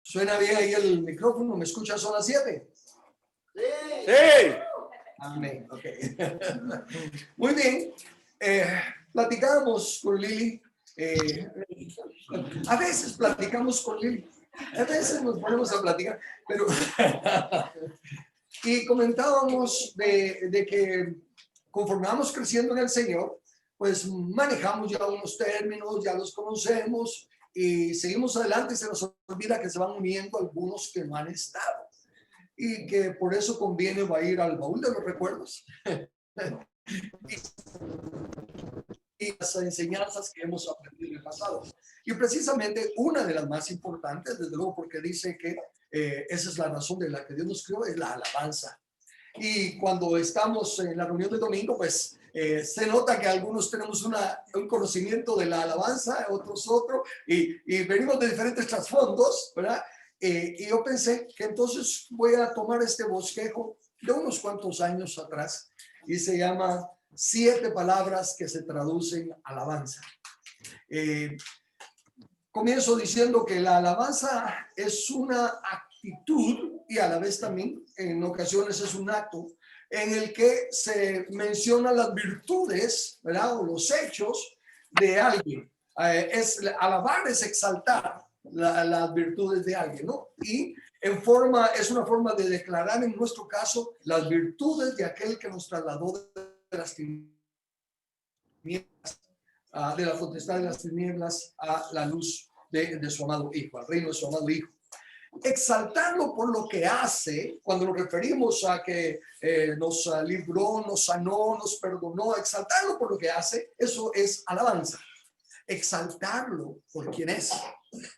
¿Suena bien ahí el micrófono? ¿Me escuchas? ¿Son las 7? Sí. Sí. Amén. Ok. Muy bien. Platicamos con Lili. A veces platicamos con Lili. A veces nos ponemos a platicar. Pero y comentábamos de que conforme vamos creciendo en el Señor, pues manejamos ya unos términos, ya los conocemos y seguimos adelante y se nos olvida que se van uniendo algunos que no han estado. Y que por eso conviene va a ir al baúl de los recuerdos y las enseñanzas que hemos aprendido en el pasado. Y precisamente una de las más importantes, desde luego, porque dice que esa es la razón de la que Dios nos creó, es la alabanza. Y cuando estamos en la reunión de domingo, pues se nota que algunos tenemos un conocimiento de la alabanza, otros otro, y venimos de diferentes trasfondos, ¿verdad? Y yo pensé que entonces voy a tomar este bosquejo de unos cuantos años atrás y se llama 7 palabras que se traducen alabanza. Comienzo diciendo que la alabanza es una actitud y a la vez también en ocasiones es un acto en el que se mencionan las virtudes, ¿verdad? O los hechos de alguien. Alabar es exaltar las virtudes de alguien, ¿no? Y es una forma de declarar en nuestro caso las virtudes de aquel que nos trasladó de las tinieblas, de la potestad de las tinieblas a la luz de su amado Hijo, al reino de su amado Hijo. Exaltarlo por lo que hace, cuando nos referimos a que nos libró, nos sanó, nos perdonó, exaltarlo por lo que hace, eso es alabanza. Exaltarlo por quien es,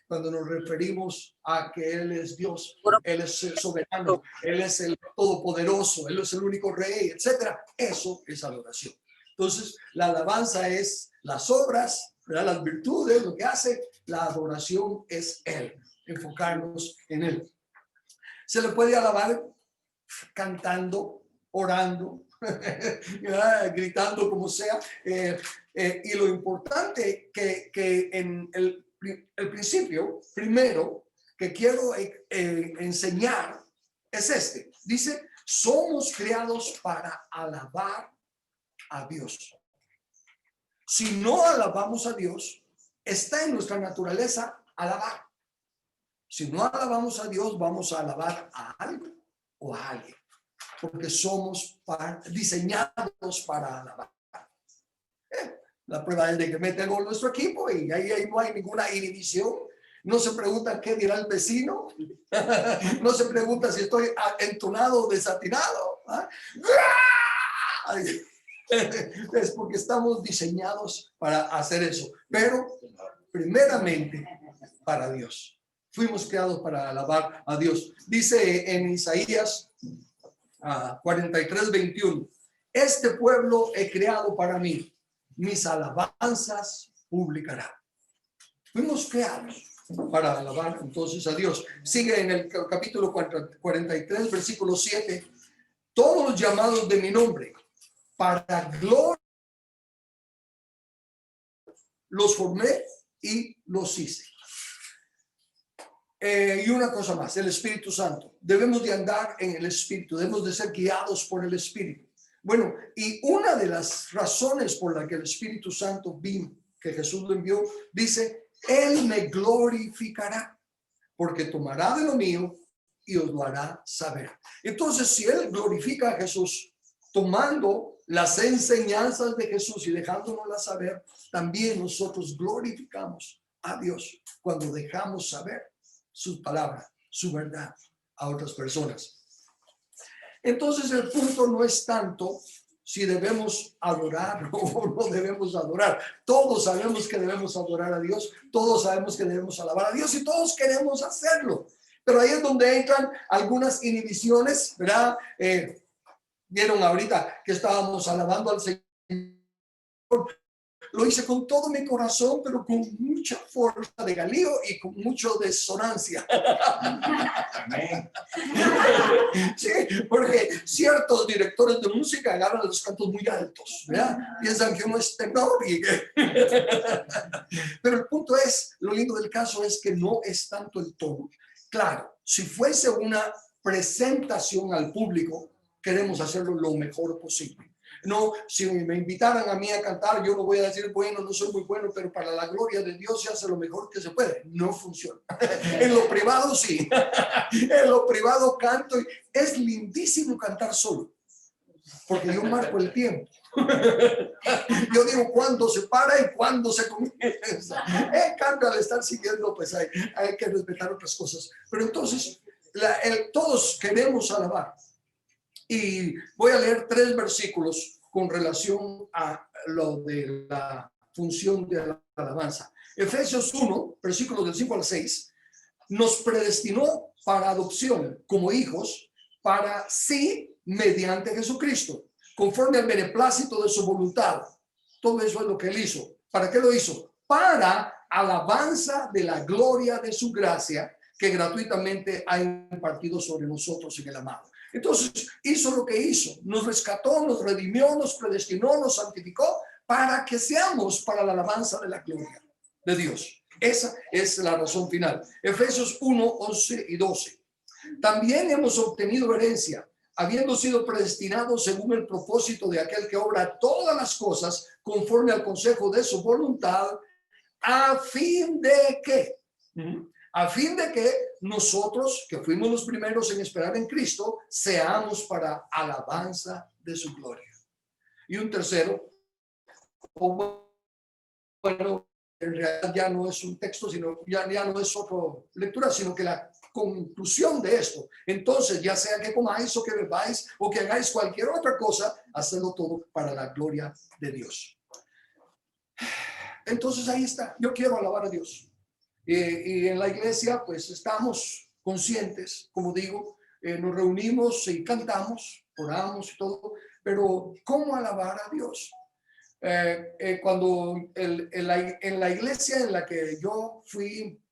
cuando nos referimos a que Él es Dios, Él es soberano, Él es el todopoderoso, Él es el único rey, etcétera. Eso es adoración. Entonces, la alabanza es las obras, ¿verdad? Las virtudes, lo que hace. La adoración es Él, enfocarnos en Él. Se le puede alabar cantando, orando, gritando, como sea. Y lo importante que en el principio, primero, que quiero enseñar es este. Dice, somos creados para alabar a Dios. Si no alabamos a Dios, está en nuestra naturaleza alabar. Si no alabamos a Dios, vamos a alabar a algo o a alguien, porque somos diseñados para alabar. La prueba es de que mete gol nuestro equipo y ahí no hay ninguna inhibición. No se pregunta qué dirá el vecino. No se pregunta si estoy entonado o desatinado. Es porque estamos diseñados para hacer eso. Pero primeramente para Dios. Fuimos creados para alabar a Dios. Dice en Isaías 43:21, este pueblo he creado para mí, mis alabanzas publicará. Fuimos creados para alabar entonces a Dios. Sigue en el capítulo 43, versículo 7, todos los llamados de mi nombre, para gloria los formé y los hice. Y una cosa más, el Espíritu Santo. Debemos de andar en el Espíritu, debemos de ser guiados por el Espíritu. Bueno, y una de las razones por la que el Espíritu Santo vino, que Jesús lo envió, dice, Él me glorificará, porque tomará de lo mío y os lo hará saber. Entonces, si Él glorifica a Jesús, tomando las enseñanzas de Jesús y dejándonoslas saber, también nosotros glorificamos a Dios cuando dejamos saber su palabra, su verdad a otras personas. Entonces el punto no es tanto si debemos adorar o no debemos adorar. Todos sabemos que debemos adorar a Dios, todos sabemos que debemos alabar a Dios y todos queremos hacerlo. Pero ahí es donde entran algunas inhibiciones, ¿verdad? Vieron ahorita que estábamos alabando al Señor. Lo hice con todo mi corazón, pero con mucha fuerza de galío y con mucho disonancia. Amén. Sí, porque ciertos directores de música agarran los cantos muy altos, ¿verdad? Piensan que uno es tenor. Pero el punto es, lo lindo del caso es que no es tanto el tono. claro, si fuese una presentación al público, queremos hacerlo lo mejor posible. No, si me invitaran a mí a cantar, yo no voy a decir, bueno, no soy muy bueno, pero para la gloria de Dios se hace lo mejor que se puede. No funciona. En lo privado sí. En lo privado canto y es lindísimo cantar solo, porque yo marco el tiempo. Yo digo cuándo se para y cuándo se comienza. En cambio, al estar siguiendo, pues hay que respetar otras cosas. Pero entonces, todos queremos alabar. Y voy a leer 3 versículos con relación a lo de la función de la alabanza. Efesios 1, versículos del 5 al 6, nos predestinó para adopción como hijos para sí mediante Jesucristo, conforme al beneplácito de su voluntad. Todo eso es lo que él hizo. ¿Para qué lo hizo? Para alabanza de la gloria de su gracia que gratuitamente ha impartido sobre nosotros en el amado. Entonces hizo lo que hizo, nos rescató, nos redimió, nos predestinó, nos santificó para que seamos para la alabanza de la gloria de Dios. Esa es la razón final. Efesios 1, 11 y 12. También hemos obtenido herencia, habiendo sido predestinados según el propósito de aquel que obra todas las cosas conforme al consejo de su voluntad, a fin de que... a fin de que nosotros, que fuimos los primeros en esperar en Cristo, seamos para alabanza de su gloria. Y un tercero, bueno, en realidad ya no es un texto, sino ya no es otra lectura, sino que la conclusión de esto. Entonces, ya sea que comáis o que bebáis o que hagáis cualquier otra cosa, hacedlo todo para la gloria de Dios. Entonces, ahí está. Yo quiero alabar a Dios. Y en la iglesia pues estamos conscientes, como digo, nos reunimos y cantamos, oramos y todo, pero ¿cómo alabar a Dios? Cuando en la iglesia en la que yo fui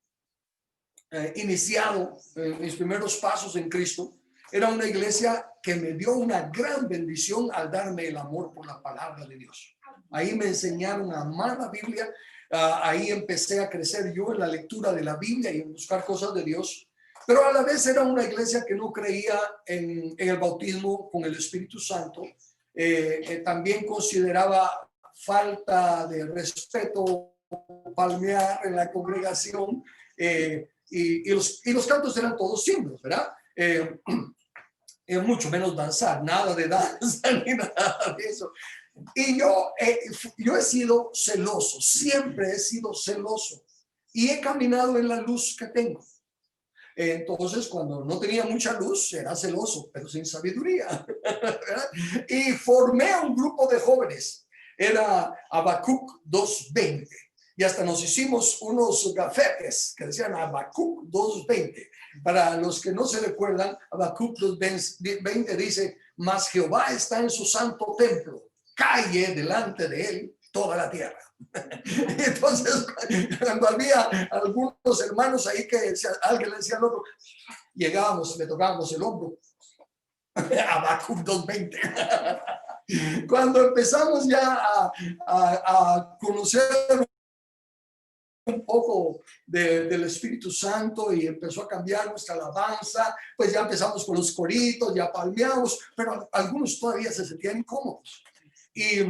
iniciado mis primeros pasos en Cristo, era una iglesia que me dio una gran bendición al darme el amor por la palabra de Dios. Ahí me enseñaron a amar la Biblia. Ahí empecé a crecer yo en la lectura de la Biblia y en buscar cosas de Dios, pero a la vez era una iglesia que no creía en el bautismo con el Espíritu Santo. También consideraba falta de respeto palmear en la congregación, y los cantos eran todos simples, ¿verdad? Mucho menos danzar, nada de danza ni nada de eso. Y yo he sido celoso, siempre he sido celoso y he caminado en la luz que tengo. Entonces, cuando no tenía mucha luz, era celoso, pero sin sabiduría, ¿verdad? Y formé un grupo de jóvenes, era Habacuc 2:20, y hasta nos hicimos unos gafetes que decían Habacuc 2:20. Para los que no se recuerdan, Habacuc 2:20 dice: mas Jehová está en su santo templo, calle delante de él toda la tierra. Entonces, cuando había algunos hermanos ahí que alguien le decía al otro, llegábamos, le tocábamos el hombro. Habacuc 2:20. Cuando empezamos ya a conocer un poco del Espíritu Santo y empezó a cambiar nuestra alabanza, pues ya empezamos con los coritos, ya palmeamos, pero algunos todavía se sentían incómodos. Y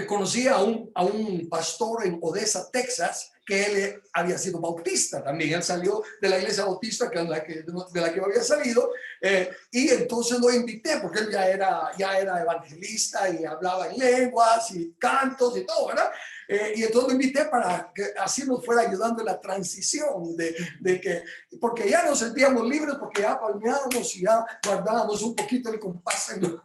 conocí a un pastor en Odessa, Texas, que él había sido bautista también. Él salió de la iglesia bautista de la que yo había salido, y entonces lo invité porque él ya era evangelista y hablaba en lenguas y cantos y todo, ¿verdad? Y entonces lo invité para que así nos fuera ayudando en la transición de que, porque ya nos sentíamos libres, porque ya palmeábamos y ya guardábamos un poquito el compás en los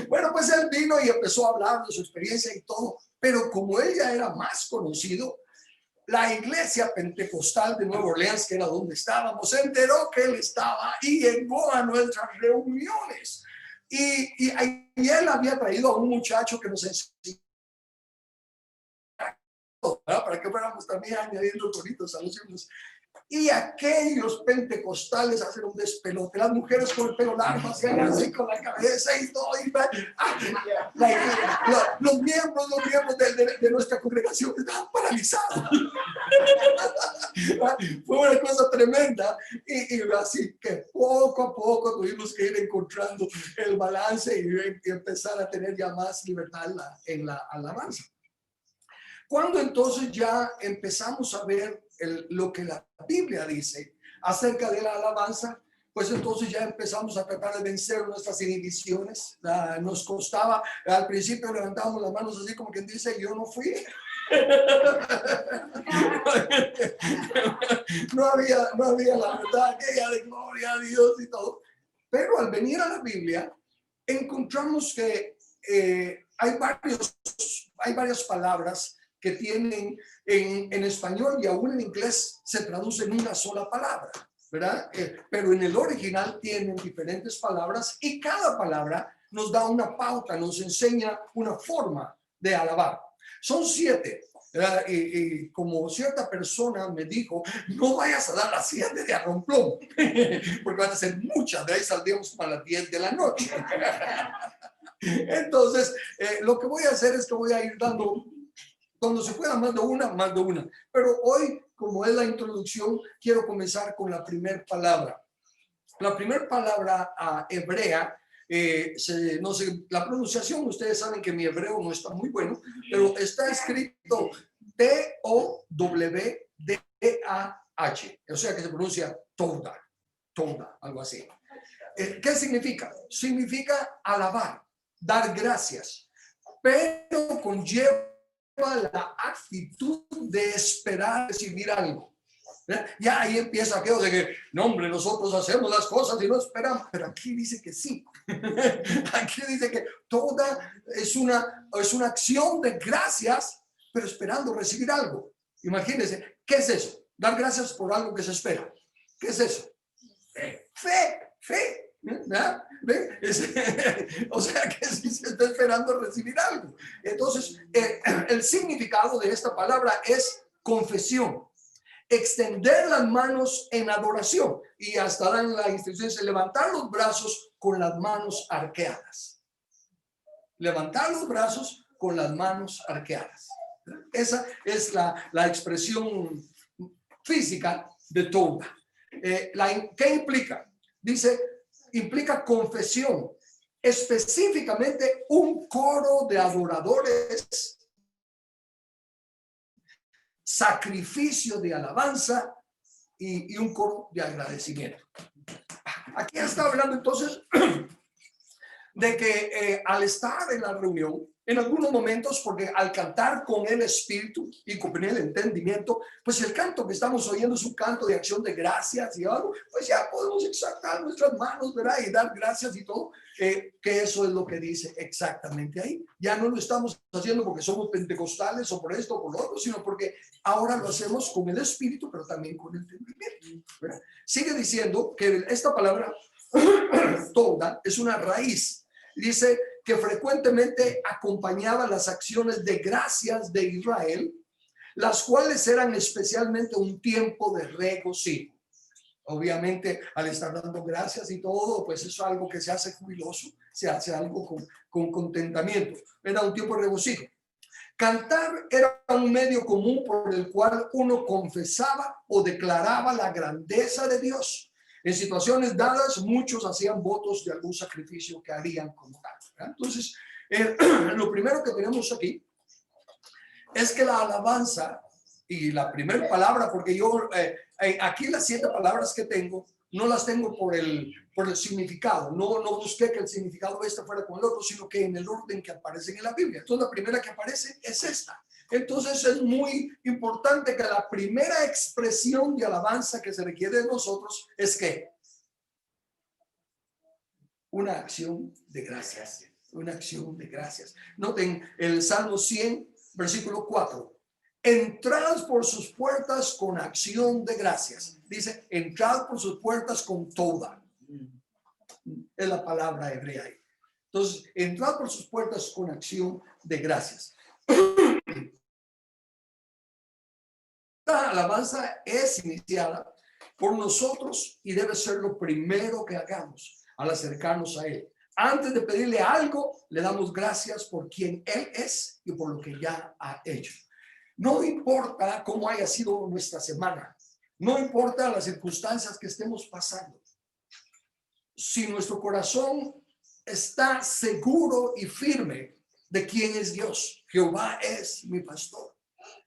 Bueno, pues él vino y empezó a hablar de su experiencia y todo, pero como él ya era más conocido, la iglesia pentecostal de Nueva Orleans, que era donde estábamos, se enteró que él estaba y llegó a nuestras reuniones. Y él había traído a un muchacho que nos enseñó, ¿verdad? Para que fuéramos también añadiendo coritos a los himnos. Y aquellos pentecostales hacen un despelote. Las mujeres con el pelo largo, hacían así con la cabeza y todo. Los miembros de nuestra congregación estaban paralizados. Fue una cosa tremenda. Y así que poco a poco tuvimos que ir encontrando el balance y empezar a tener ya más libertad en la alabanza. Cuando entonces ya empezamos a ver lo que la Biblia dice acerca de la alabanza, pues entonces ya empezamos a tratar de vencer nuestras inhibiciones. Nos costaba, al principio levantábamos las manos así como quien dice, yo no fui. No había la verdad aquella de gloria a Dios y todo. Pero al venir a la Biblia, encontramos que hay varias palabras que tienen en español y aún en inglés se traduce en una sola palabra, ¿verdad? Pero en el original tienen diferentes palabras y cada palabra nos da una pauta, nos enseña una forma de alabar. Son 7. Y como cierta persona me dijo, no vayas a dar las 7 de arromplón, porque van a ser muchas, de ahí saldríamos para las 10 de la noche. Entonces, lo que voy a hacer es que voy a ir dando, cuando se pueda, más de una. Pero hoy, como es la introducción, quiero comenzar con la primera palabra. La primera palabra hebrea, no sé, la pronunciación, ustedes saben que mi hebreo no está muy bueno, pero está escrito T-O-W-D-A-H, o sea que se pronuncia Toda, algo así. ¿Qué significa? Significa alabar, dar gracias, pero conlleva la actitud de esperar recibir algo. Ya ahí empieza aquello de que, no hombre, nosotros hacemos las cosas y no esperamos, pero aquí dice que sí. Aquí dice que toda es una acción de gracias, pero esperando recibir algo. Imagínense, ¿qué es eso? Dar gracias por algo que se espera. ¿Qué es eso? Fe. ¿verdad? O sea que sí se está esperando recibir algo. Entonces, el significado de esta palabra es confesión. Extender las manos en adoración, y hasta dan la instrucción de levantar los brazos con las manos arqueadas. Levantar los brazos con las manos arqueadas. Esa es la expresión física de toda. ¿Qué implica? Dice, implica confesión, específicamente un coro de adoradores, sacrificio de alabanza y un coro de agradecimiento. Aquí está hablando entonces de que al estar en la reunión, en algunos momentos, porque al cantar con el espíritu y con el entendimiento, pues el canto que estamos oyendo es un canto de acción de gracias y algo, pues ya podemos exaltar nuestras manos, ¿verdad? Y dar gracias y todo, que eso es lo que dice exactamente ahí. Ya no lo estamos haciendo porque somos pentecostales o por esto o por lo otro, sino porque ahora lo hacemos con el espíritu, pero también con el entendimiento, ¿verdad? Sigue diciendo que esta palabra toda es una raíz. Dice que frecuentemente acompañaba las acciones de gracias de Israel, las cuales eran especialmente un tiempo de regocijo. Obviamente, al estar dando gracias y todo, pues eso es algo que se hace jubiloso, se hace algo con contentamiento. Era un tiempo de regocijo. Cantar era un medio común por el cual uno confesaba o declaraba la grandeza de Dios. En situaciones dadas, muchos hacían votos de algún sacrificio que harían como tal. Entonces, lo primero que tenemos aquí es que la alabanza, y la primera palabra, porque yo aquí las 7 palabras que tengo, no las tengo por el significado, no busqué que el significado fuera con el otro, sino que en el orden que aparecen en la Biblia. Entonces la primera que aparece es esta. Entonces es muy importante que la primera expresión de alabanza que se requiere de nosotros es que una acción de gracias, una acción de gracias. Noten el Salmo 100, versículo 4. Entrad por sus puertas con acción de gracias. Dice, entrad por sus puertas con toda. Es la palabra hebrea ahí. Entonces, entrad por sus puertas con acción de gracias. alabanza es iniciada por nosotros y debe ser lo primero que hagamos al acercarnos a Él. Antes de pedirle algo, le damos gracias por quien Él es y por lo que ya ha hecho. No importa cómo haya sido nuestra semana, no importa las circunstancias que estemos pasando. Si nuestro corazón está seguro y firme de quién es Dios, Jehová es mi pastor.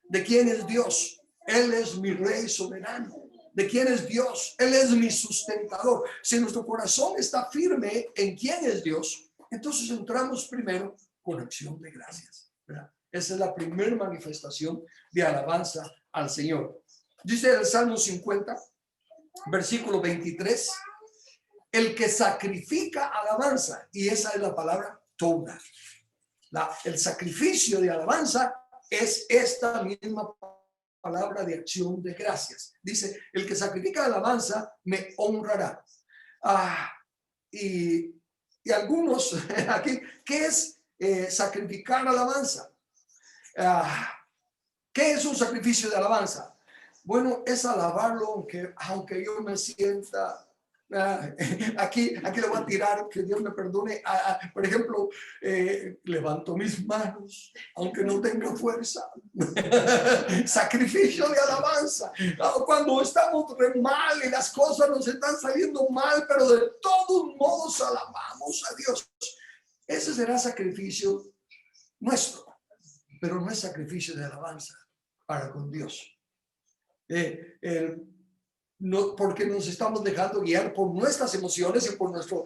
¿De quién es Dios? Él es mi rey soberano. ¿De quién es Dios? Él es mi sustentador. Si nuestro corazón está firme en quién es Dios, entonces entramos primero con acción de gracias, ¿verdad? Esa es la primera manifestación de alabanza al Señor. Dice el Salmo 50, versículo 23, el que sacrifica alabanza, y esa es la palabra toda. El sacrificio de alabanza es esta misma palabra de acción de gracias. Dice, el que sacrifica alabanza me honrará. Y algunos aquí, ¿qué es sacrificar alabanza? ¿Qué es un sacrificio de alabanza? Bueno, es alabarlo aunque yo me sienta... aquí le voy a tirar, que Dios me perdone. Por ejemplo, levanto mis manos, aunque no tenga fuerza. Sacrificio de alabanza. Cuando estamos re mal y las cosas nos están saliendo mal, pero de todos modos alabamos a Dios. Ese será sacrificio nuestro, pero no es sacrificio de alabanza para con Dios. No, porque nos estamos dejando guiar por nuestras emociones y por nuestro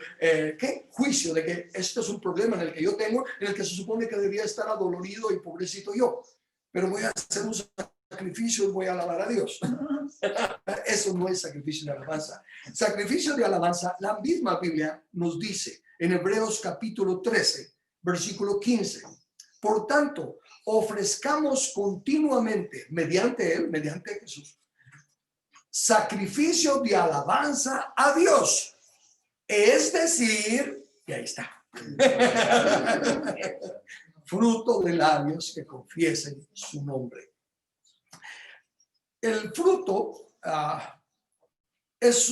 juicio de que esto es un problema en el que yo tengo, en el que se supone que debería estar adolorido y pobrecito yo, pero voy a hacer un sacrificio y voy a alabar a Dios. Eso no es sacrificio de alabanza. Sacrificio de alabanza, la misma Biblia nos dice en Hebreos capítulo 13, versículo 15. Por tanto, ofrezcamos continuamente mediante Él, mediante Jesús, sacrificio de alabanza a Dios, es decir, y ahí está, fruto de labios que confiesen su nombre. El fruto es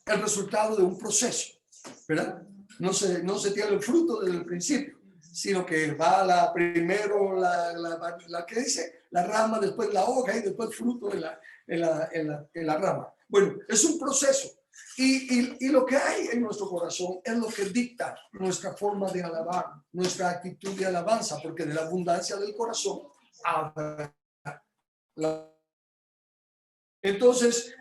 el resultado de un proceso, ¿verdad? No se tiene el fruto desde el principio, sino que va primero la que dice la rama, después la hoja y después el fruto en la rama. Bueno, es un proceso y lo que hay en nuestro corazón es lo que dicta nuestra forma de alabar, nuestra actitud de alabanza, porque de la abundancia del corazón habla la... Entonces,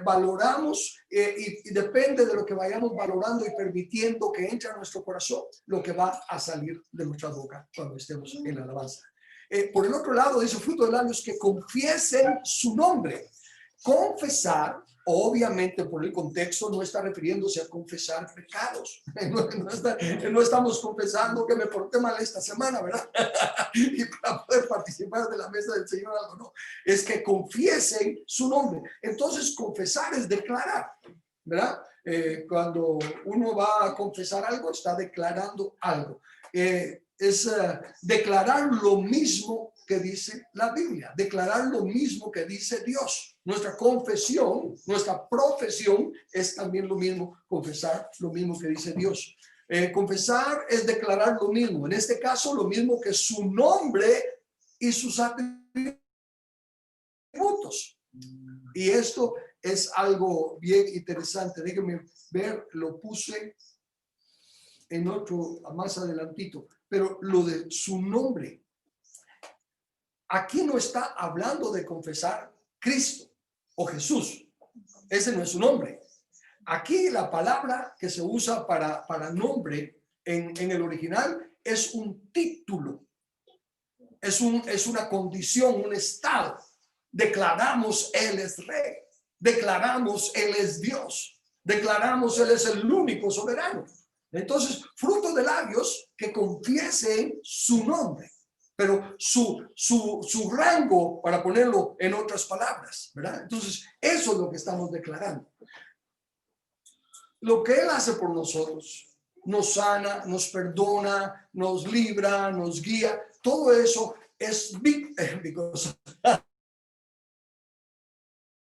valoramos y depende de lo que vayamos valorando y permitiendo que entre a nuestro corazón, lo que va a salir de nuestra boca cuando estemos en la alabanza. Por el otro lado, dice fruto de labios que confiesen su nombre. Confesar, obviamente por el contexto, no está refiriéndose a confesar pecados. No estamos confesando que me porté mal esta semana, ¿verdad? Y para poder participar de la mesa del Señor, no. Es que confiesen su nombre. Entonces, confesar es declarar, ¿verdad? Cuando uno va a confesar algo, está declarando algo. Es declarar lo mismo que dice la Biblia, declarar lo mismo que dice Dios. Nuestra confesión, nuestra profesión es también lo mismo, confesar lo mismo que dice Dios. Confesar es declarar lo mismo, en este caso lo mismo que su nombre y sus atributos. Y esto es algo bien interesante. Déjenme ver, lo puse en otro más adelantito, pero lo de su nombre. Aquí no está hablando de confesar Cristo o Jesús. Ese no es su nombre. Aquí la palabra que se usa para nombre en el original es un título. Es una condición, un estado. Declaramos Él es Rey. Declaramos Él es Dios. Declaramos Él es el único soberano. Entonces, fruto de labios que confiesen su nombre. Pero su rango, para ponerlo en otras palabras, ¿verdad? Entonces, eso es lo que estamos declarando. Lo que Él hace por nosotros, nos sana, nos perdona, nos libra, nos guía, todo eso es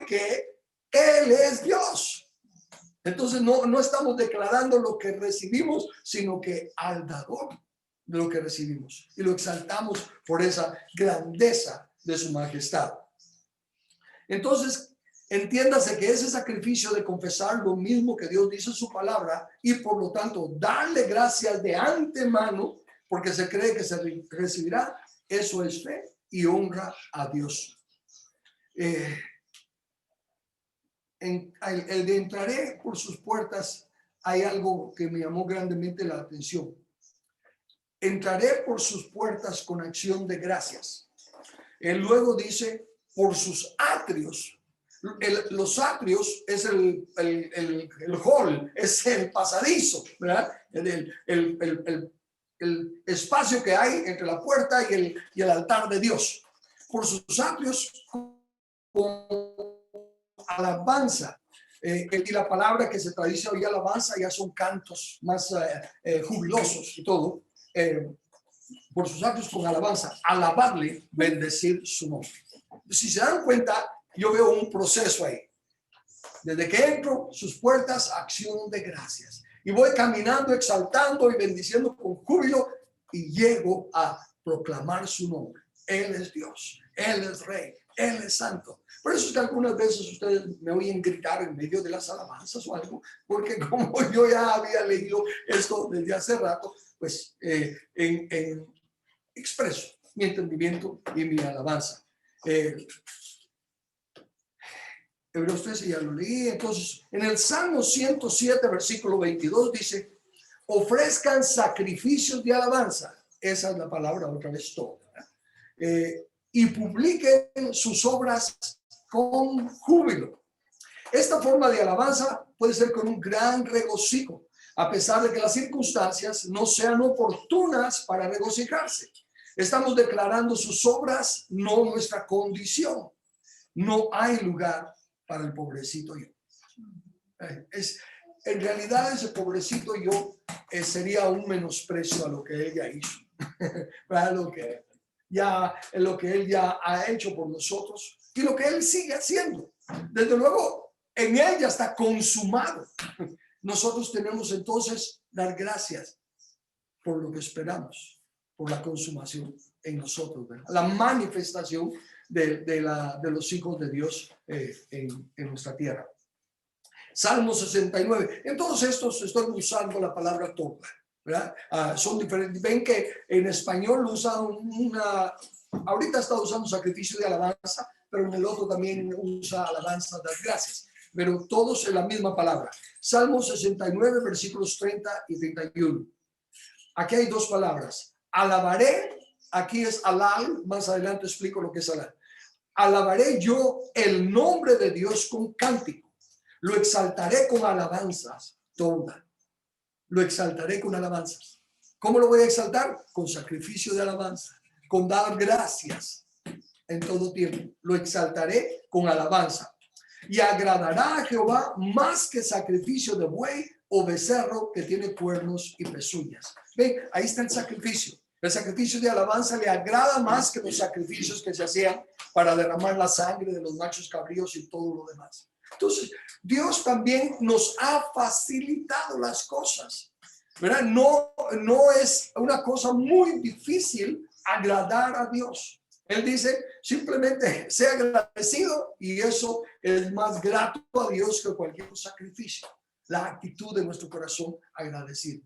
que Él es Dios. Entonces no estamos declarando lo que recibimos, sino que al dador de lo que recibimos. Y lo exaltamos por esa grandeza de su majestad. Entonces, entiéndase que ese sacrificio de confesar lo mismo que Dios dice en su palabra y por lo tanto darle gracias de antemano porque se cree que se recibirá, eso es fe y honra a Dios. El de entraré por sus puertas, hay algo que me llamó grandemente la atención. Entraré por sus puertas con acción de gracias. Él luego dice por sus atrios. Los atrios es el hall, es el pasadizo, ¿verdad? El espacio que hay entre la puerta y el altar de Dios. Por sus atrios con alabanza. Y la palabra que se traduce hoy alabanza ya son cantos más jubilosos y todo. Por sus atrios con alabanza, alabarle, bendecir su nombre. Si se dan cuenta, yo veo un proceso ahí. Desde que entro, sus puertas, acción de gracias. Y voy caminando, exaltando y bendiciendo con júbilo y llego a proclamar su nombre. Él es Dios, Él es Rey, Él es Santo. Por eso es que algunas veces ustedes me oyen gritar en medio de las alabanzas o algo, porque como yo ya había leído esto desde hace rato, pues expreso mi entendimiento y mi alabanza. Hebreos 13 ya lo leí. Entonces, en el Salmo 107, versículo 22 dice, ofrezcan sacrificios de alabanza. Esa es la palabra otra vez toda. Y publiquen sus obras con júbilo. Esta forma de alabanza puede ser con un gran regocijo, a pesar de que las circunstancias no sean oportunas para regocijarse. Estamos declarando sus obras, no nuestra condición. No hay lugar para el pobrecito yo. En realidad ese pobrecito yo sería un menosprecio a lo que él ya hizo, para lo que él ya ha hecho por nosotros y lo que él sigue haciendo. Desde luego, en él ya está consumado. Nosotros tenemos entonces dar gracias por lo que esperamos, por la consumación en nosotros, ¿verdad? La manifestación de los hijos de Dios en nuestra tierra. Salmo 69. En todos estos estoy usando la palabra toda, ¿verdad? Son diferentes. Ven que en español usan ahorita está usando sacrificio de alabanza, pero en el otro también usa alabanza de gracias. Pero todos en la misma palabra. Salmo 69, versículos 30 y 31. Aquí hay dos palabras. Alabaré, aquí es alal, más adelante explico lo que es alal. Alabaré yo el nombre de Dios con cántico. Lo exaltaré con alabanzas toda. Lo exaltaré con alabanzas. ¿Cómo lo voy a exaltar? Con sacrificio de alabanza, con dar gracias en todo tiempo. Lo exaltaré con alabanza. Y agradará a Jehová más que sacrificio de buey o becerro que tiene cuernos y pezuñas. Ven, ahí está el sacrificio. El sacrificio de alabanza le agrada más que los sacrificios que se hacían para derramar la sangre de los machos cabríos y todo lo demás. Entonces, Dios también nos ha facilitado las cosas, ¿verdad? No es una cosa muy difícil agradar a Dios. Él dice, simplemente sea agradecido y eso es más grato a Dios que cualquier sacrificio. La actitud de nuestro corazón agradecido.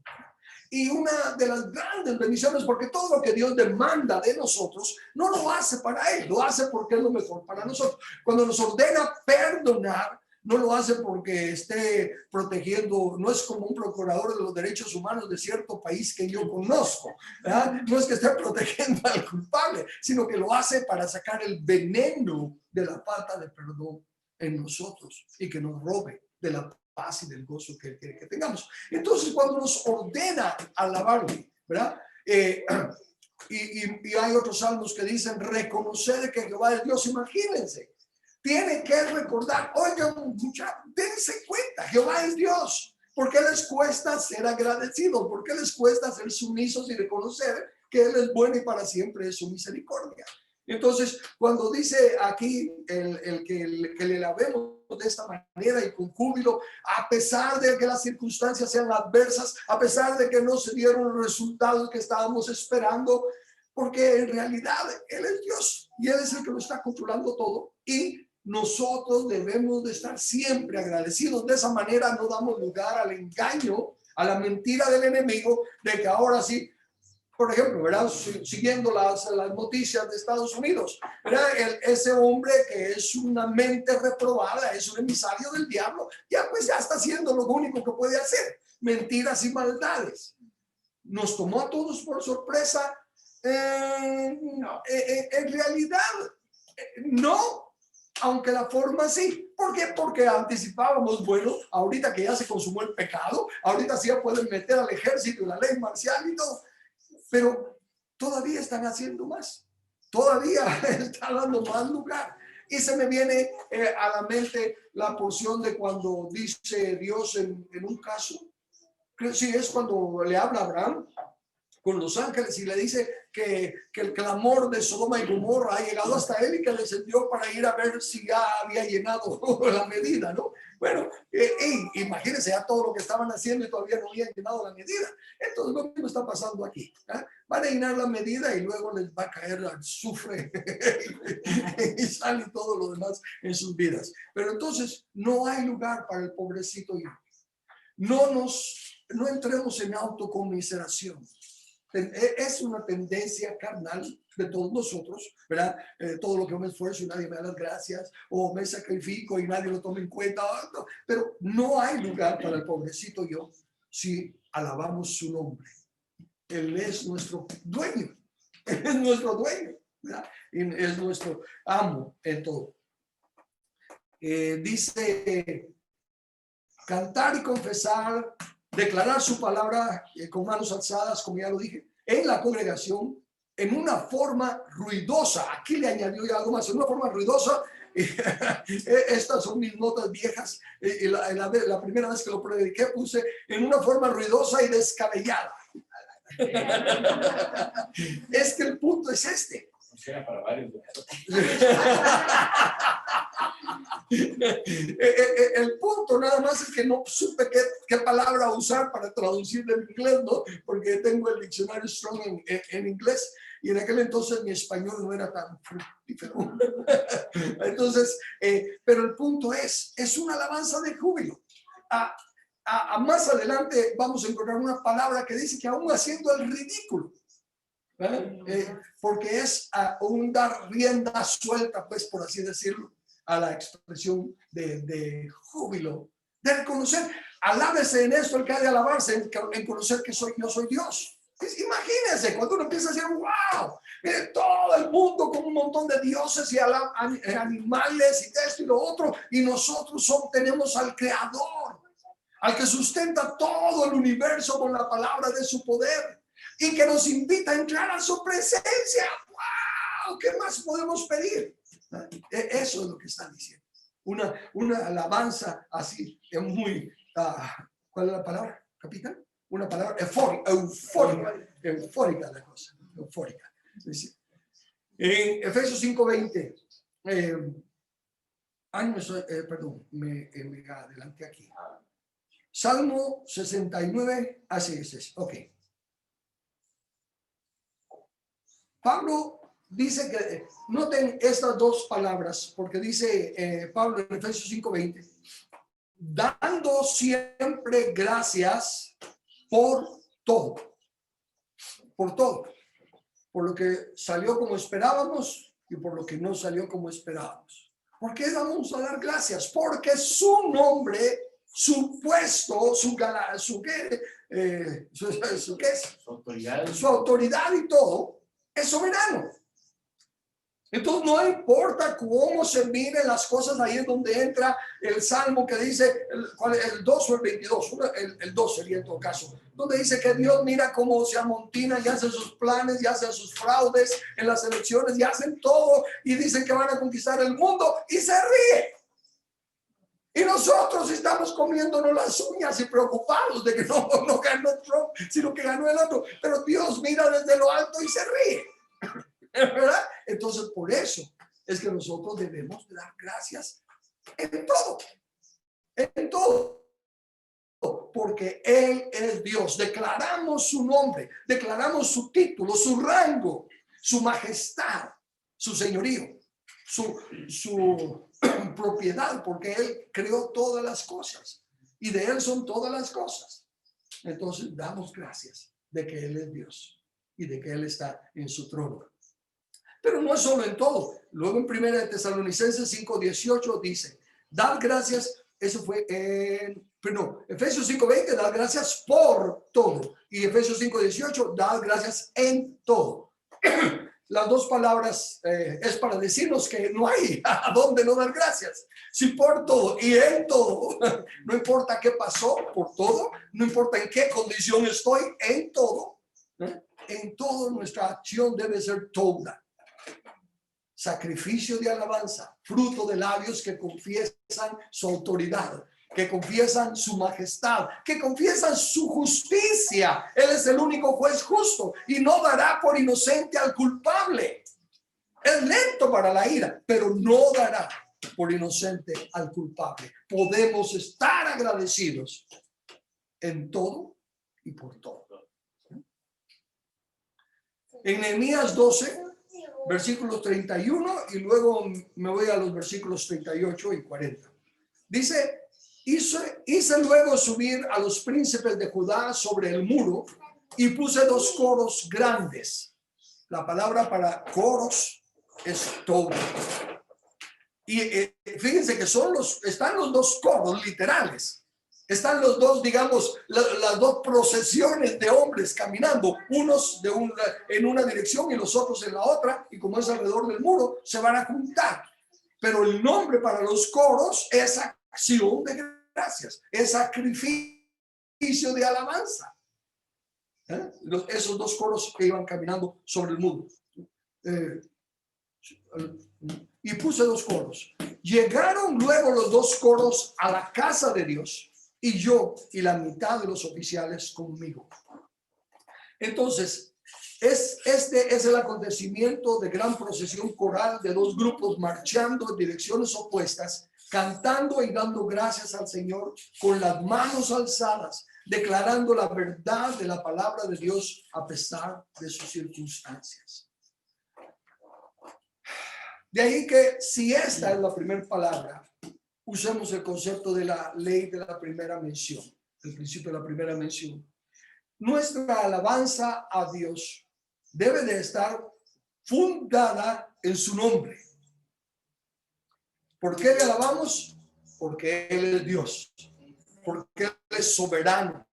Y una de las grandes bendiciones, porque todo lo que Dios demanda de nosotros, no lo hace para Él, lo hace porque es lo mejor para nosotros. Cuando nos ordena perdonar, no lo hace porque esté protegiendo, no es como un procurador de los derechos humanos de cierto país que yo conozco, ¿verdad? No es que esté protegiendo al culpable, sino que lo hace para sacar el veneno de la falta de perdón en nosotros y que nos robe de la paz y del gozo que Él quiere que tengamos. Entonces, cuando nos ordena alabarle, ¿verdad? Y hay otros salmos que dicen, reconocer que Jehová es Dios. Imagínense, tienen que recordar, oigan, muchachos, dense cuenta, Jehová es Dios. ¿Por qué les cuesta ser agradecidos? ¿Por qué les cuesta ser sumisos y reconocer que Él es bueno y para siempre es su misericordia? Entonces, cuando dice aquí el que le lavemos de esta manera y con júbilo, a pesar de que las circunstancias sean adversas, a pesar de que no se dieron los resultados que estábamos esperando, porque en realidad Él es Dios y Él es el que lo está controlando todo, y nosotros debemos de estar siempre agradecidos. De esa manera no damos lugar al engaño, a la mentira del enemigo, de que ahora sí, por ejemplo, ¿verdad? Siguiendo las noticias de Estados Unidos, ¿verdad? Ese hombre que es una mente reprobada, es un emisario del diablo, ya pues ya está haciendo lo único que puede hacer, mentiras y maldades. Nos tomó a todos por sorpresa. No. En realidad, no, aunque la forma sí. ¿Por qué? Porque anticipábamos, bueno, ahorita que ya se consumó el pecado, ahorita sí ya pueden meter al ejército y la ley marcial y todo. Pero todavía están haciendo más, todavía está dando más lugar. Y se me viene a la mente la porción de cuando dice Dios en un caso, creo sí es cuando le habla a Abraham con los ángeles y le dice que el clamor de Sodoma y Gomorra ha llegado hasta él y que descendió para ir a ver si ya había llenado la medida, ¿no? Bueno, imagínense ya todo lo que estaban haciendo y todavía no habían llenado la medida. Entonces lo mismo está pasando aquí. Van a llenar la medida y luego les va a caer el azufre y sale todo lo demás en sus vidas. Pero entonces no hay lugar para el pobrecito yo. No entremos en autocomiseración. Es una tendencia carnal de todos nosotros, ¿verdad? Todo lo que yo me esfuerzo y nadie me da las gracias, o me sacrifico y nadie lo toma en cuenta, no, pero no hay lugar para el pobrecito yo si alabamos su nombre. Él es nuestro dueño, Él es nuestro dueño, ¿verdad? Y es nuestro amo en todo. Dice, cantar y confesar, declarar su palabra con manos alzadas, como ya lo dije, en la congregación, en una forma ruidosa. Aquí le añadió ya algo más, en una forma ruidosa. Estas son mis notas viejas. La primera vez que lo prediqué puse en una forma ruidosa y descabellada. Es que el punto es este. Funciona para varios. El punto nada más es que no supe qué palabra usar para traducirlo en inglés, ¿no? Porque tengo el diccionario Strong en inglés y en aquel entonces mi español no era tan fructífero. Entonces, pero el punto es una alabanza de júbilo. Más adelante vamos a encontrar una palabra que dice que aún haciendo el ridículo, porque es un dar rienda suelta, pues por así decirlo, a la expresión de júbilo, de reconocer, alábese en esto el que ha de alabarse, en conocer que yo soy Dios. Imagínense cuando uno empieza a decir, wow, todo el mundo con un montón de dioses y animales y esto y lo otro, y nosotros tenemos al Creador, al que sustenta todo el universo con la palabra de su poder y que nos invita a entrar a su presencia. ¡Wow! ¿Qué más podemos pedir? Eso es lo que está diciendo. Una alabanza así, muy, ¿cuál es la palabra, capitán? Una palabra eufórica la cosa, eufórica. En Efesios 5:20, perdón, me adelanté aquí. Salmo 69, así es, ok. Pablo dice que, noten estas dos palabras, porque dice Pablo en Efesios 5:20, dando siempre gracias por todo, por lo que salió como esperábamos y por lo que no salió como esperábamos. ¿Por qué vamos a dar gracias? Porque su nombre, su puesto, su autoridad y todo es soberano. Entonces no importa cómo se miren las cosas, ahí es donde entra el salmo que dice, el 2 o el 22, el 2 sería en todo caso, donde dice que Dios mira cómo se amontinan y hacen sus planes y hacen sus fraudes en las elecciones y hacen todo y dicen que van a conquistar el mundo y se ríe. Y nosotros estamos comiéndonos las uñas y preocupados de que no ganó Trump, sino que ganó el otro. Pero Dios mira desde lo alto y se ríe. ¿verdad? Entonces, por eso es que nosotros debemos dar gracias en todo, en todo. Porque Él es Dios. Declaramos su nombre, declaramos su título, su rango, su majestad, su señorío, su propiedad, porque Él creó todas las cosas y de Él son todas las cosas. Entonces damos gracias de que Él es Dios y de que Él está en su trono. Pero no es solo en todo. Luego en 1 Tesalonicenses 5:18 dice, dad gracias. Eso fue en, perdón, Efesios 5:20, dad gracias por todo. Y Efesios 5:18, dad gracias en todo. Las dos palabras es para decirnos que no hay a dónde no dar gracias. Si por todo y en todo, no importa qué pasó, por todo, no importa en qué condición estoy, en todo, en todo nuestra acción debe ser toda. Sacrificio de alabanza, fruto de labios que confiesan su autoridad, que confiesan su majestad, que confiesan su justicia. Él es el único juez justo y no dará por inocente al culpable. Es lento para la ira, pero no dará por inocente al culpable. Podemos estar agradecidos en todo y por todo. En Nehemías 12, versículos 31 y luego me voy a los versículos 38 y 40. Dice, hice luego subir a los príncipes de Judá sobre el muro y puse 2 coros grandes. La palabra para coros es todo. Y fíjense que están los 2 coros literales. Están los 2, digamos, las 2 procesiones de hombres caminando, unos en una dirección y los otros en la otra, y como es alrededor del muro, se van a juntar. Pero el nombre para los coros es acción de gracias, es sacrificio de alabanza. Esos 2 coros que iban caminando sobre el muro. Y puse 2 coros. Llegaron luego los 2 coros a la casa de Dios, y yo y la mitad de los oficiales conmigo. Entonces, este es el acontecimiento de gran procesión coral de 2 grupos marchando en direcciones opuestas, cantando y dando gracias al Señor con las manos alzadas, declarando la verdad de la palabra de Dios a pesar de sus circunstancias. De ahí que si esta es la primera palabra, usemos el concepto de la ley de la primera mención, el principio de la primera mención. Nuestra alabanza a Dios debe de estar fundada en su nombre. ¿Por qué le alabamos? Porque Él es Dios, porque Él es soberano,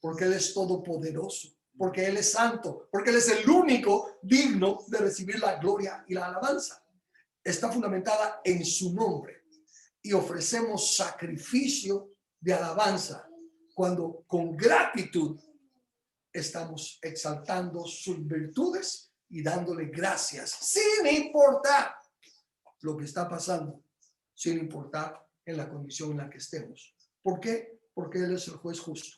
porque Él es todopoderoso, porque Él es santo, porque Él es el único digno de recibir la gloria y la alabanza. Está fundamentada en su nombre. Y ofrecemos sacrificio de alabanza cuando con gratitud estamos exaltando sus virtudes y dándole gracias sin importar lo que está pasando, sin importar en la condición en la que estemos. ¿Por qué? Porque Él es el juez justo.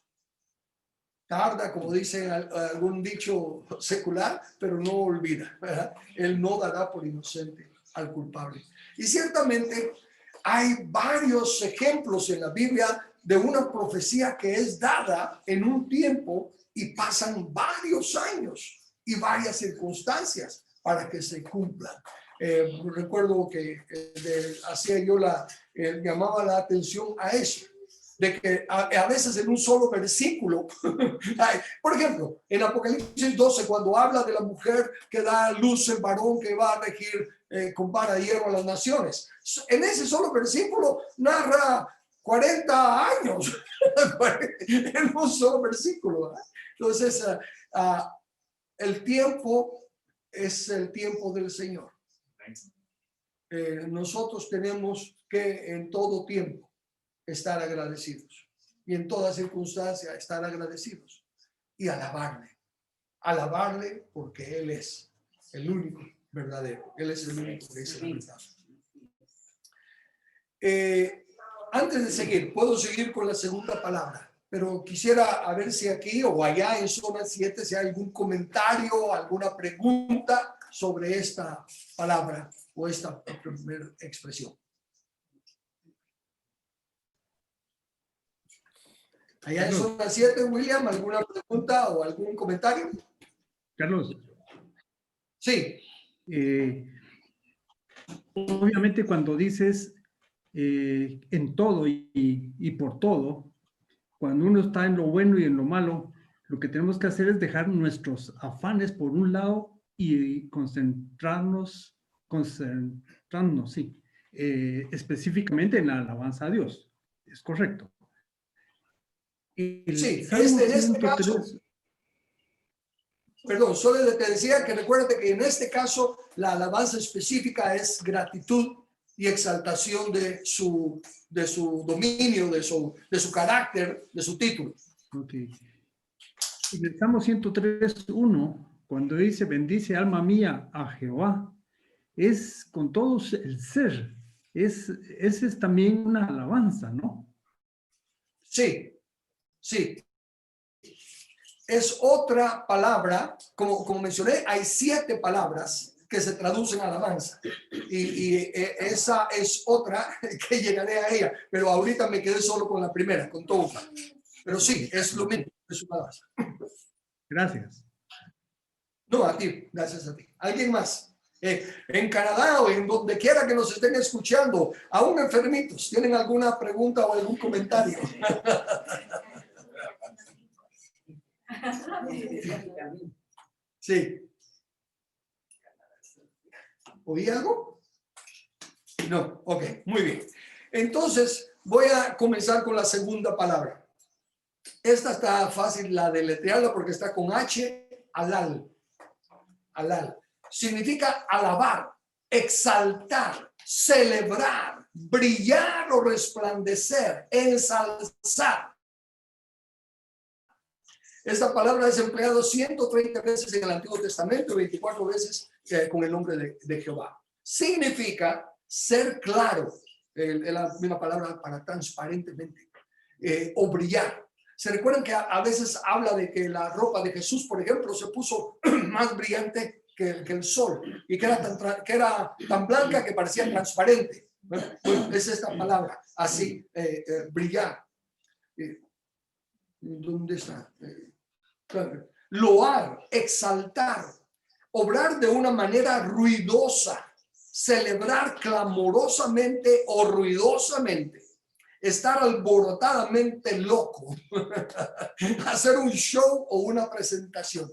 Tarda, como dice algún dicho secular, pero no olvida, ¿verdad? Él no dará por inocente al culpable. Y ciertamente hay varios ejemplos en la Biblia de una profecía que es dada en un tiempo y pasan varios años y varias circunstancias para que se cumplan. Recuerdo que hacía yo llamaba la atención a eso, de que a veces en un solo versículo, por ejemplo, en Apocalipsis 12, cuando habla de la mujer que da a luz el varón que va a regir con vara de hierro a las naciones, en ese solo versículo narra 40 años en un solo versículo, ¿verdad? Entonces, el tiempo es el tiempo del Señor. Nosotros tenemos que en todo tiempo estar agradecidos y en toda circunstancia estar agradecidos y alabarle porque Él es el único verdadero. Él es el único que dice la verdad. Antes de seguir, puedo seguir con la segunda palabra, pero quisiera a ver si aquí o allá en zona 7 si hay algún comentario, alguna pregunta sobre esta palabra o esta primera expresión? Allá son las 7, William. ¿Alguna pregunta o algún comentario? Carlos. Sí. Obviamente cuando dices en todo y por todo, cuando uno está en lo bueno y en lo malo, lo que tenemos que hacer es dejar nuestros afanes por un lado y concentrarnos, sí, específicamente en la alabanza a Dios. ¿Es correcto? Sí, en este caso, perdón, solo te decía que recuérdate que en este caso la alabanza específica es gratitud y exaltación de su dominio, de su carácter, de su título. Ok. En el Salmo 103:1, cuando dice, bendice alma mía a Jehová, es con todo el ser. Ese es también una alabanza, ¿no? Sí, sí. Es otra palabra, como mencioné, hay 7 palabras que se traducen a alabanza. Y esa es otra que llegaré a ella. Pero ahorita me quedé solo con la primera, con todo. Pero sí, es lo mismo, es una alabanza. Gracias. No, a ti, gracias a ti. ¿Alguien más? En Canadá o en donde quiera que nos estén escuchando, aún enfermitos, ¿tienen alguna pregunta o algún comentario? Sí. ¿Oí algo? No, ok, muy bien. Entonces, voy a comenzar con la segunda palabra. Esta está fácil la deletrearla porque está con H, halal. Halal. Significa alabar, exaltar, celebrar, brillar o resplandecer, ensalzar. Esta palabra es empleada 130 veces en el Antiguo Testamento, 24 veces con el nombre de Jehová. Significa ser claro, es la misma palabra para transparentemente, o brillar. ¿Se recuerdan que a veces habla de que la ropa de Jesús, por ejemplo, se puso más brillante que el sol y que era tan blanca que parecía transparente? Bueno, es esta palabra, así, brillar. ¿Dónde está? Loar, exaltar, obrar de una manera ruidosa, celebrar clamorosamente o ruidosamente, estar alborotadamente loco, hacer un show o una presentación.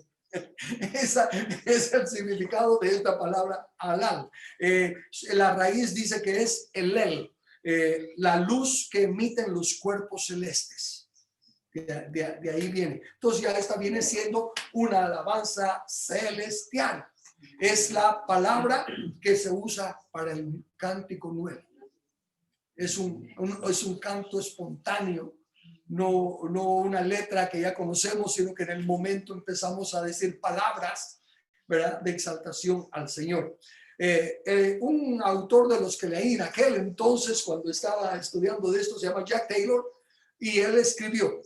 Ese es el significado de esta palabra halal. La raíz dice que es elel, la luz que emiten los cuerpos celestes. De ahí viene. Entonces ya esta viene siendo una alabanza celestial. Es la palabra que se usa para el cántico nuevo. Es un canto espontáneo, no una letra que ya conocemos, sino que en el momento empezamos a decir palabras, ¿verdad?, de exaltación al Señor. Un autor de los que leí en aquel entonces, cuando estaba estudiando de esto, se llama Jack Taylor, y él escribió: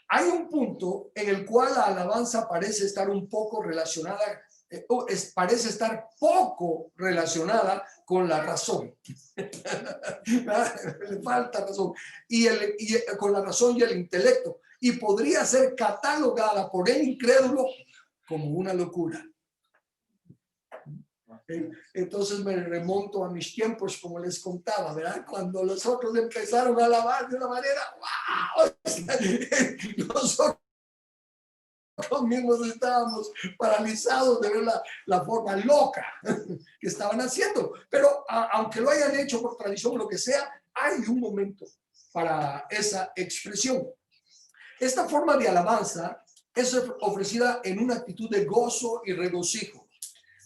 hay un punto en el cual la alabanza parece estar un poco relacionada, parece estar poco relacionada con la razón. Le falta razón. Y con la razón y el intelecto. Y podría ser catalogada por el incrédulo como una locura. Entonces me remonto a mis tiempos, como les contaba, ¿verdad? Cuando los otros empezaron a alabar de una manera, ¡wow! Nosotros mismos estábamos paralizados de ver la forma loca que estaban haciendo. Pero aunque lo hayan hecho por tradición o lo que sea, hay un momento para esa expresión. Esta forma de alabanza es ofrecida en una actitud de gozo y regocijo.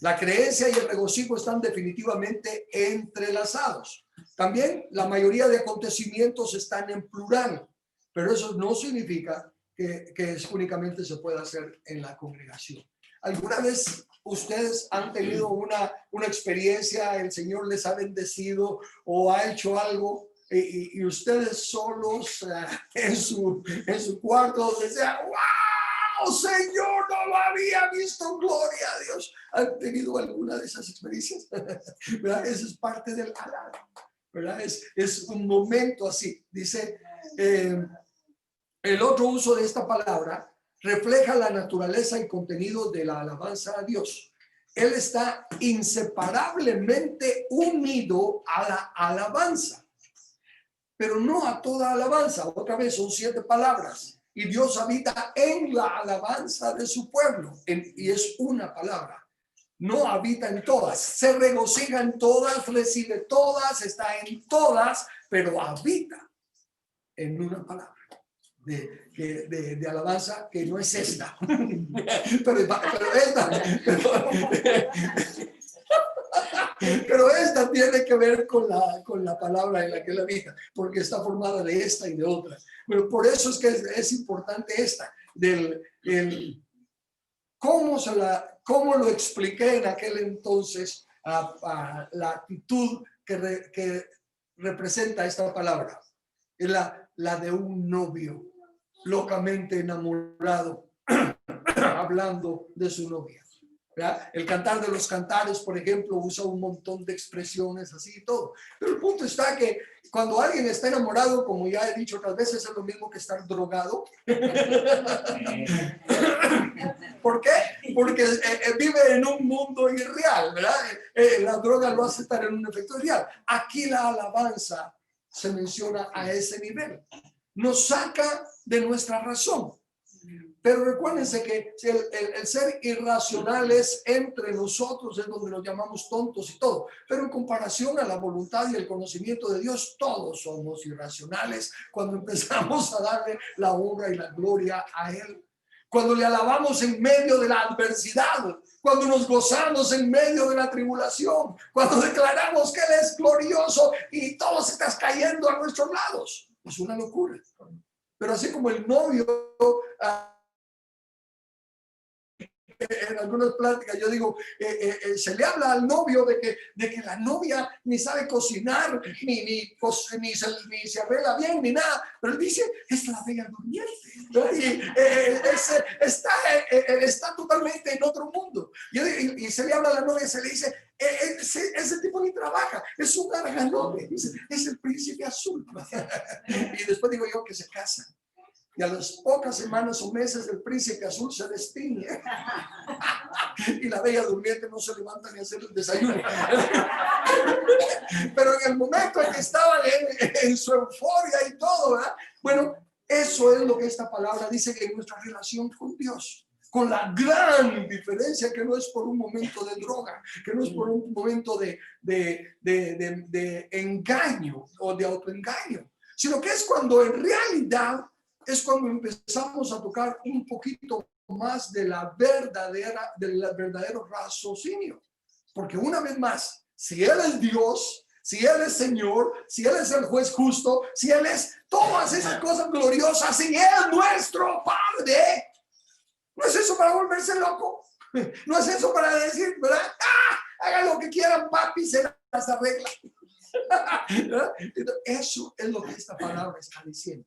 La creencia y el regocijo están definitivamente entrelazados. También la mayoría de acontecimientos están en plural, pero eso no significa que únicamente se pueda hacer en la congregación. ¿Alguna vez ustedes han tenido una experiencia, el Señor les ha bendecido o ha hecho algo y ustedes solos en su cuarto donde sea, ¡wow! wow, Señor, no lo había visto, gloria a Dios. ¿Han tenido alguna de esas experiencias? ¿Verdad? Eso es parte del alab, ¿verdad? Es un momento así. Dice, el otro uso de esta palabra refleja la naturaleza y contenido de la alabanza a Dios. Él está inseparablemente unido a la alabanza, pero no a toda alabanza. Otra vez son 7 palabras y Dios habita en la alabanza de su pueblo y es una palabra. No habita en todas, se regocija en todas, recibe todas, está en todas, pero habita en una palabra de alabanza que no es esta. Pero esta tiene que ver con la palabra en la que él habita, porque está formada de esta y de otra. Pero por eso es que es importante esta, cómo lo expliqué en aquel entonces a la actitud que representa esta palabra. Es la de un novio locamente enamorado hablando de su novia, ¿verdad? El Cantar de los Cantares, por ejemplo, usa un montón de expresiones así y todo, pero el punto está que cuando alguien está enamorado, como ya he dicho otras veces, es lo mismo que estar drogado. ¿Por qué? Porque vive en un mundo irreal, ¿verdad? La droga lo hace estar en un efecto irreal. Aquí la alabanza se menciona a ese nivel. Nos saca de nuestra razón. Pero recuérdense que el ser irracionales entre nosotros es donde nos llamamos tontos y todo. Pero en comparación a la voluntad y el conocimiento de Dios, todos somos irracionales cuando empezamos a darle la honra y la gloria a Él. Cuando le alabamos en medio de la adversidad, cuando nos gozamos en medio de la tribulación, cuando declaramos que Él es glorioso y todo se está cayendo a nuestros lados. Es una locura. Pero así como el novio, en algunas pláticas yo digo, se le habla al novio de que la novia ni sabe cocinar, ni se arregla bien, ni nada, pero él dice, es la bella durmiente, y está totalmente en otro mundo. Y se le habla a la novia, se le dice, ese tipo ni trabaja, es un garganote, es el príncipe azul. Y después digo yo que se casan. Y a las pocas semanas o meses el príncipe azul se destiñe y la bella durmiente no se levanta ni a hacer el desayuno. Pero en el momento en que estaban en su euforia y todo, ¿verdad? Bueno, eso es lo que esta palabra dice, que en nuestra relación con Dios, con la gran diferencia que no es por un momento de droga, que no es por un momento de engaño o de autoengaño, sino que es cuando en realidad es cuando empezamos a tocar un poquito más del verdadero raciocinio. Porque una vez más, si Él es Dios, si Él es Señor, si Él es el juez justo, si Él es todas esas cosas gloriosas, si Él es nuestro Padre, ¿no es eso para volverse loco? ¿No es eso para decir, verdad? Hagan lo que quieran, papi, se las arregla. Eso es lo que esta palabra está diciendo.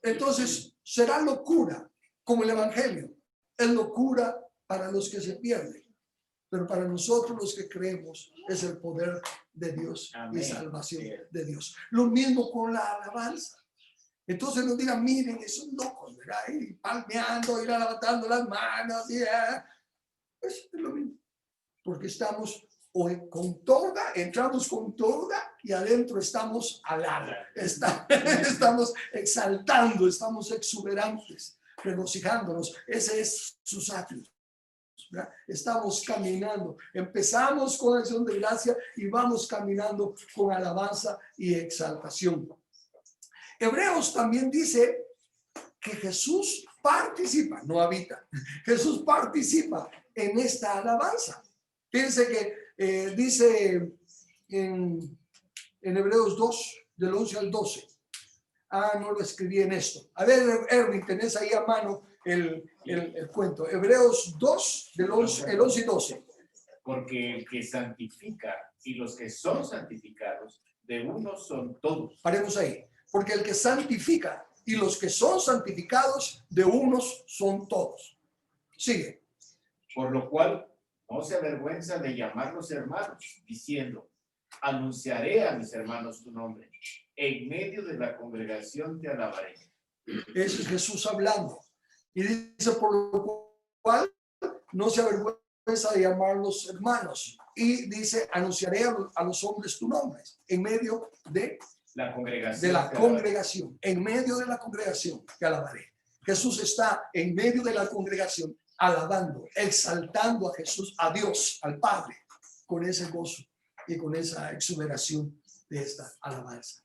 Entonces, será locura, como el Evangelio. Es locura para los que se pierden, pero para nosotros los que creemos es el poder de Dios. Amén. Y salvación de Dios. Lo mismo con la alabanza. Entonces nos digan, miren, esos locos, ¿verdad? Y palmeando, ir levantando las manos. Pues es lo mismo, porque estamos con toda, entramos con toda y adentro estamos alada, estamos exaltando, estamos exuberantes, regocijándonos. Ese es sus atrios. Estamos caminando, empezamos con acción de gracia y vamos caminando con alabanza y exaltación. Hebreos también dice que Jesús participa, no habita, Jesús participa en esta alabanza. Fíjense que dice en Hebreos 2, del 11 al 12. No lo escribí en esto. A ver, Erwin, tenés ahí a mano el cuento. Hebreos 2, del 11, el 11 y 12. Porque el que santifica y los que son santificados, de uno son todos. Paremos ahí. Porque el que santifica y los que son santificados, de unos son todos. Sigue. Por lo cual no se avergüenza de llamarlos hermanos, diciendo, anunciaré a mis hermanos tu nombre. En medio de la congregación te alabaré. Eso es Jesús hablando. Y dice, por lo cual no se avergüenza de llamarlos hermanos. Y dice, anunciaré a los hombres tu nombre. En medio de la congregación. De la congregación. En medio de la congregación te alabaré. Jesús está en medio de la congregación alabando, exaltando a Jesús, a Dios, al Padre, con ese gozo y con esa exuberación de esta alabanza.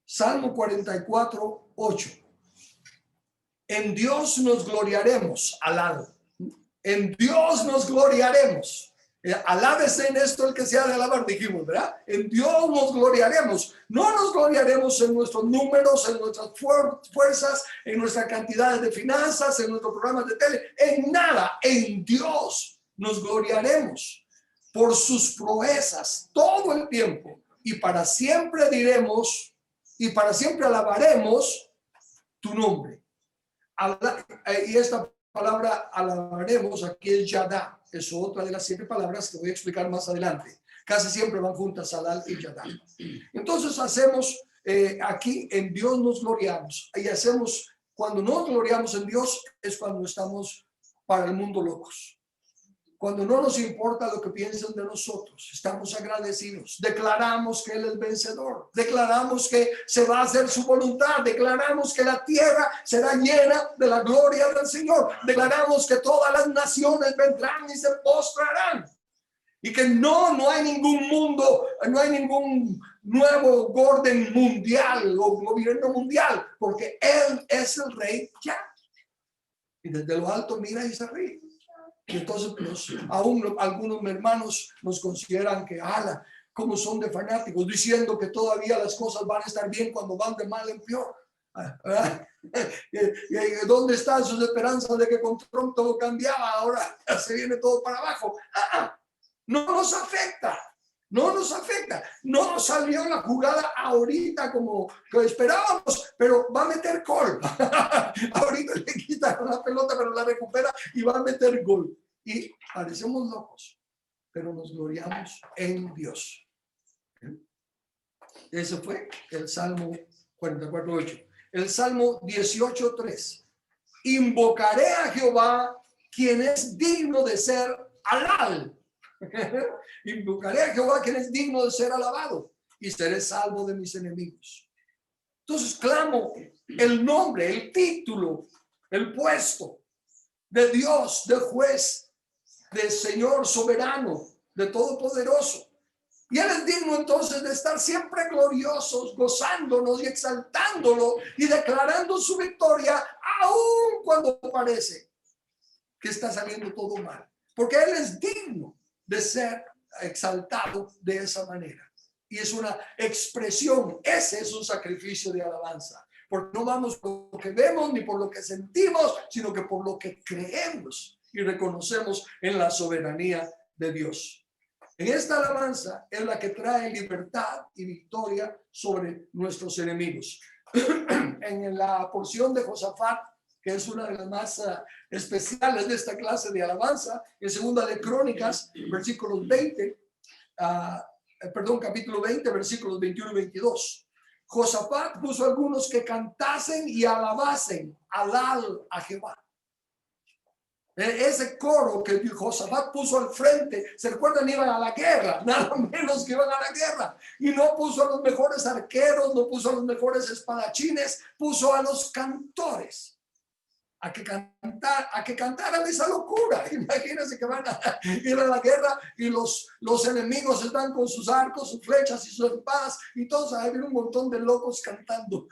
Salmo 44, 8. En Dios nos gloriaremos, alado. En Dios nos gloriaremos. Alábese en esto el que se ha de alabar, dijimos, ¿verdad? En Dios nos gloriaremos. No nos gloriaremos en nuestros números, en nuestras fuerzas, en nuestra cantidad de finanzas, en nuestros programas de tele, en nada. En Dios nos gloriaremos por sus proezas todo el tiempo. Y para siempre diremos, y para siempre alabaremos tu nombre. Y esta palabra alabaremos aquí es Yadá. Es otra de las 7 palabras que voy a explicar más adelante. Casi siempre van juntas, Alal y Yadá. Entonces hacemos aquí en Dios nos gloriamos. Y hacemos, cuando nos gloriamos en Dios, es cuando estamos para el mundo locos. Cuando no nos importa lo que piensen de nosotros, estamos agradecidos. Declaramos que Él es vencedor. Declaramos que se va a hacer su voluntad. Declaramos que la tierra será llena de la gloria del Señor. Declaramos que todas las naciones vendrán y se postrarán. Y que no hay ningún mundo, no hay ningún nuevo orden mundial o gobierno mundial, porque Él es el rey ya. Y desde lo alto mira y se ríe. Y entonces aún algunos hermanos nos consideran que como son de fanáticos, diciendo que todavía las cosas van a estar bien cuando van de mal en peor. ¿Dónde están sus esperanzas de que con Trump todo cambiaba? Ahora se viene todo para abajo. No nos afecta. No nos afecta. No salió la jugada ahorita como que esperábamos, pero va a meter gol. Ahorita le quitan la pelota, pero la recupera y va a meter gol. Y parecemos locos, pero nos gloriamos en Dios. Ese fue el Salmo 44:8. El Salmo 18:3. Invocaré a Jehová, quien es digno de ser alabado. Invocaré a Jehová, quien es digno de ser alabado, y seré salvo de mis enemigos. Entonces clamo el nombre, el título, el puesto de Dios, de juez, de Señor soberano, de todopoderoso. Y Él es digno entonces de estar siempre gloriosos, gozándonos y exaltándolo y declarando su victoria, aun cuando parece que está saliendo todo mal. Porque Él es digno de ser exaltado de esa manera. Y es una expresión, ese es un sacrificio de alabanza. Porque no vamos por lo que vemos ni por lo que sentimos, sino que por lo que creemos y reconocemos en la soberanía de Dios. En esta alabanza es la que trae libertad y victoria sobre nuestros enemigos. En la porción de Josafat, que es una de las más especiales de esta clase de alabanza, en Segunda de Crónicas, versículos 20, capítulo 20, versículos 21 y 22. Josafat puso a algunos que cantasen y alabasen a Jehová. Ese coro que Josafat puso al frente, se recuerdan, iban a la guerra, nada menos que iban a la guerra, y no puso a los mejores arqueros, no puso a los mejores espadachines, puso a los cantores a que cantaran esa locura. Imagínense que van a ir a la guerra y los enemigos están con sus arcos, sus flechas y sus espadas, y todos hay un montón de locos cantando.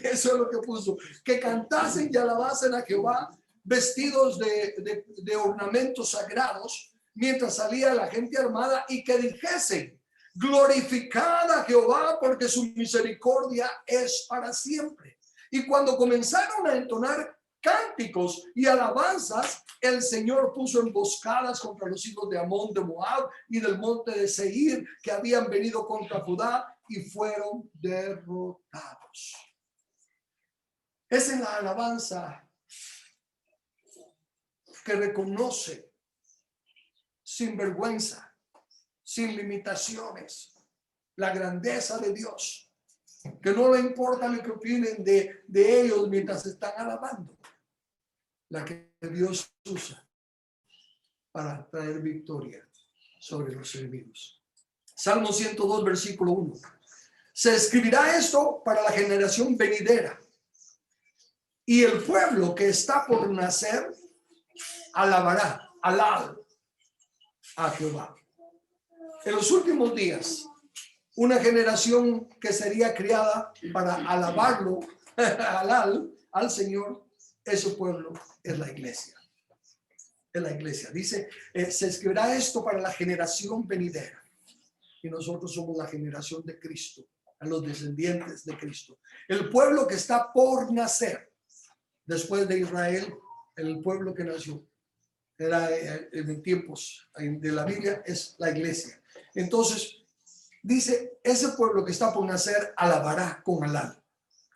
Eso es lo que puso, que cantasen y alabasen a Jehová vestidos de ornamentos sagrados mientras salía la gente armada, y que dijesen: glorificad a Jehová, porque su misericordia es para siempre. Y cuando comenzaron a entonar cánticos y alabanzas, el Señor puso emboscadas contra los hijos de Amón, de Moab y del monte de Seir, que habían venido contra Judá, y fueron derrotados. Es en la alabanza que reconoce sin vergüenza, sin limitaciones, la grandeza de Dios, que no le importa lo que opinen de ellos mientras están alabando, la que Dios usa para traer victoria sobre los enemigos. Salmo 102, versículo 1. Se escribirá esto para la generación venidera, y el pueblo que está por nacer alabará, a Jehová. En los últimos días, una generación que sería criada para alabarlo, al Señor, ese pueblo es la iglesia. Es la iglesia. Dice, se escribirá esto para la generación venidera. Y nosotros somos la generación de Cristo, a los descendientes de Cristo. El pueblo que está por nacer, después de Israel, el pueblo que nació, era en tiempos de la Biblia, es la iglesia. Entonces, dice, ese pueblo que está por nacer alabará con alal,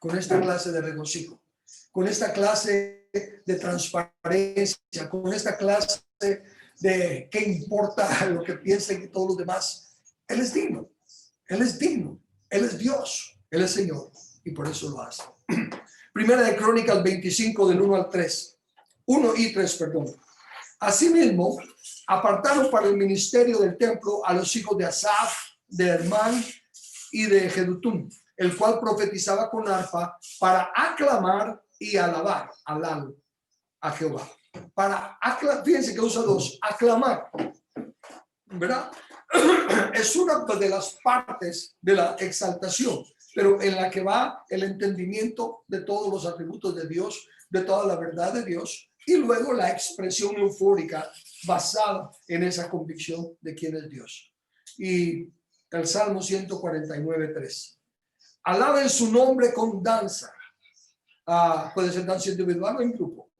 con esta clase de regocijo, con esta clase de transparencia, con esta clase de qué importa lo que piensen y todos los demás. Él es digno, Él es digno, Él es Dios, Él es Señor, y por eso lo hace. Primera de Crónicas 25, del 1 al 3. 1 y 3, perdón. Asimismo, apartaron para el ministerio del templo a los hijos de Asaf, de Hermán y de Jedutum, el cual profetizaba con arpa para aclamar y alabar a Jehová. Para aclamar, fíjense que usa dos, aclamar, ¿verdad? Es una de las partes de la exaltación, pero en la que va el entendimiento de todos los atributos de Dios, de toda la verdad de Dios, y luego la expresión eufórica basada en esa convicción de quién es Dios. Y el Salmo 149, 3. Alaben su nombre con danza. Puede ser danza individual o en grupo.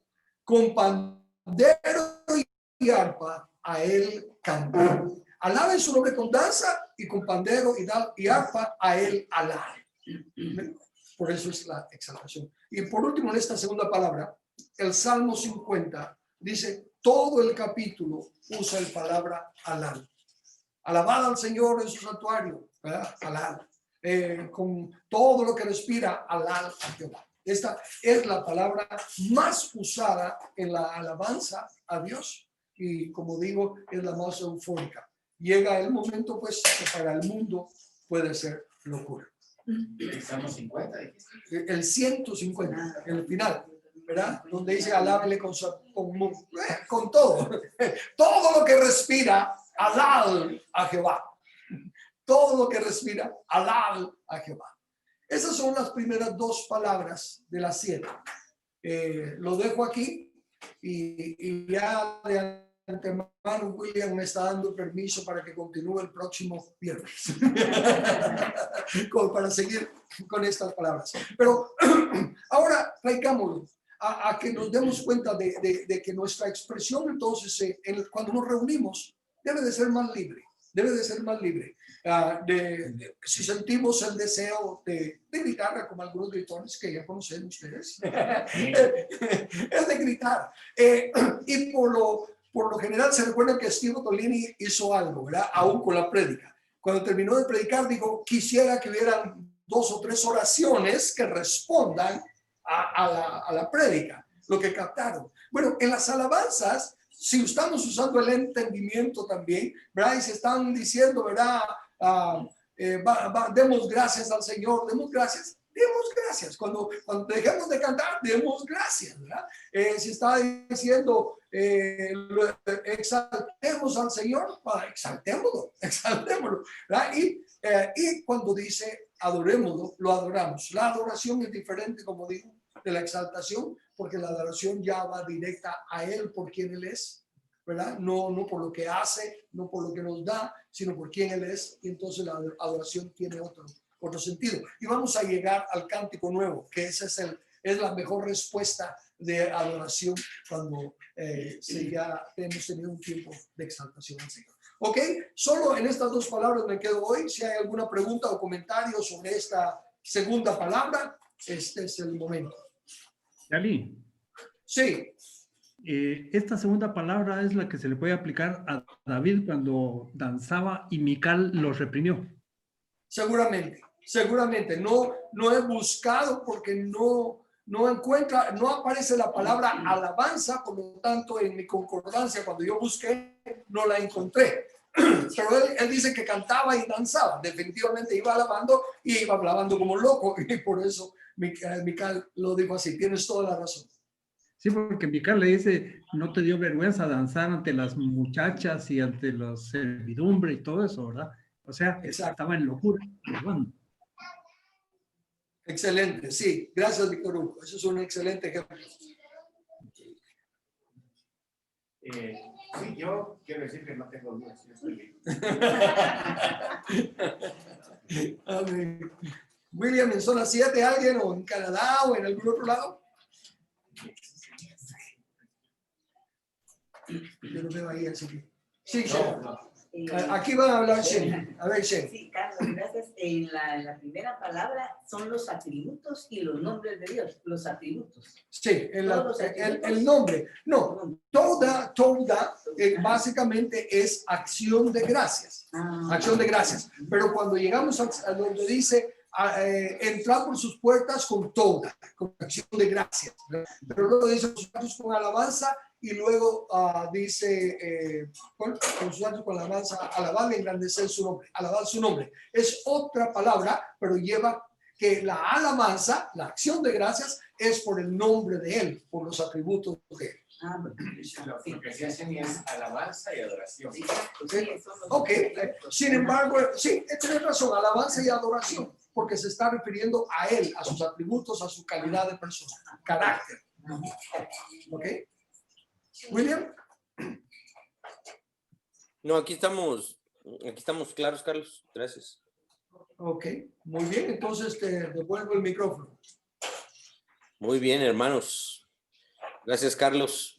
Con pandero y arpa a él cantar. Alaben su nombre con danza y con pandero y arpa a él alaben. Por eso es la exaltación. Y por último, en esta segunda palabra, el Salmo 50 dice, todo el capítulo usa la palabra alal. Alabad al Señor en su santuario, ¿verdad? Alal. Con todo lo que respira, alal a Jehová. Esta es la palabra más usada en la alabanza a Dios y, como digo, es la más eufórica. Llega el momento, pues, que para el mundo puede ser locura. El Salmo 50. El 150, en el final, ¿verdad? Donde dice alábele con todo. Todo lo que respira, alab a Jehová. Todo lo que respira, alab a Jehová. Esas son las primeras dos palabras de las 7. Lo dejo aquí y ya de antemano William me está dando permiso para que continúe el próximo viernes para seguir con estas palabras. Pero ahora traigámoslo a que nos demos cuenta de que nuestra expresión entonces cuando nos reunimos debe de ser más libre. Debe de ser más libre. Si sentimos el deseo de gritar, como algunos gritones que ya conocen ustedes, es de gritar. Y por lo general se recuerda que Steve Tolini hizo algo, ¿verdad? Aún con la prédica. Cuando terminó de predicar, dijo, quisiera que hubieran 2 o 3 oraciones que respondan a la prédica, lo que captaron. Bueno, en las alabanzas, si estamos usando el entendimiento también, ¿verdad? Y se están diciendo, ¿verdad? Demos gracias al Señor, demos gracias. Cuando dejemos de cantar, demos gracias, ¿verdad? Si está diciendo, exaltemos al Señor, exaltémoslo, ¿verdad? Y cuando dice adorémoslo, lo adoramos. La adoración es diferente, como digo, de la exaltación, porque la adoración ya va directa a Él por quien Él es, ¿verdad? No por lo que hace, no por lo que nos da, sino por quien Él es, y entonces la adoración tiene otro sentido. Y vamos a llegar al cántico nuevo, que ese es la mejor respuesta de adoración cuando ya hemos tenido un tiempo de exaltación al Señor. Ok, solo en estas 2 palabras me quedo hoy. Si hay alguna pregunta o comentario sobre esta segunda palabra, este es el momento. Dali, Sí. esta segunda palabra es la que se le puede aplicar a David cuando danzaba y Mical lo reprimió. Seguramente, seguramente. No he buscado porque no encuentra, no aparece la palabra alabanza, por lo tanto en mi concordancia cuando yo busqué no la encontré. Pero él dice que cantaba y danzaba, definitivamente iba alabando y iba alabando como loco y por eso Mical lo dijo así, tienes toda la razón. Sí, porque Mical le dice, no te dio vergüenza danzar ante las muchachas y ante la servidumbre y todo eso, ¿verdad? O sea, Exacto. estaba en locura. Bueno, Excelente, sí, gracias Víctor Hugo, eso es un excelente ejemplo. Sí, yo quiero decir que no tengo dudas. Yo estoy bien. Amén. William, en zona 7, ¿alguien o en Canadá o en algún otro lado? Yo lo veo ahí, así que. Sí, No. aquí van a hablar Shen. A ver, Shen. Sí, Carlos, gracias. En la primera palabra son los atributos y los nombres de Dios, los atributos. Sí, Todos los atributos. el nombre. No, toda básicamente es acción de gracias. Acción de gracias. Pero cuando llegamos a donde dice entrar por sus puertas con toda, con acción de gracias. Pero luego dice con alabanza y luego dice con sus actos con alabanza, alabar y engrandecer su nombre, alabar su nombre. Es otra palabra, pero lleva que la alabanza, la acción de gracias, es por el nombre de él, por los atributos de él. Lo que se hace es alabanza y adoración. Ok, sin embargo, sí, tienes razón, alabanza y adoración, porque se está refiriendo a él, a sus atributos, a su calidad de persona, carácter. Ok. William. No, aquí estamos claros, Carlos. Gracias. Ok, muy bien, entonces te devuelvo el micrófono. Muy bien, hermanos. Gracias, Carlos.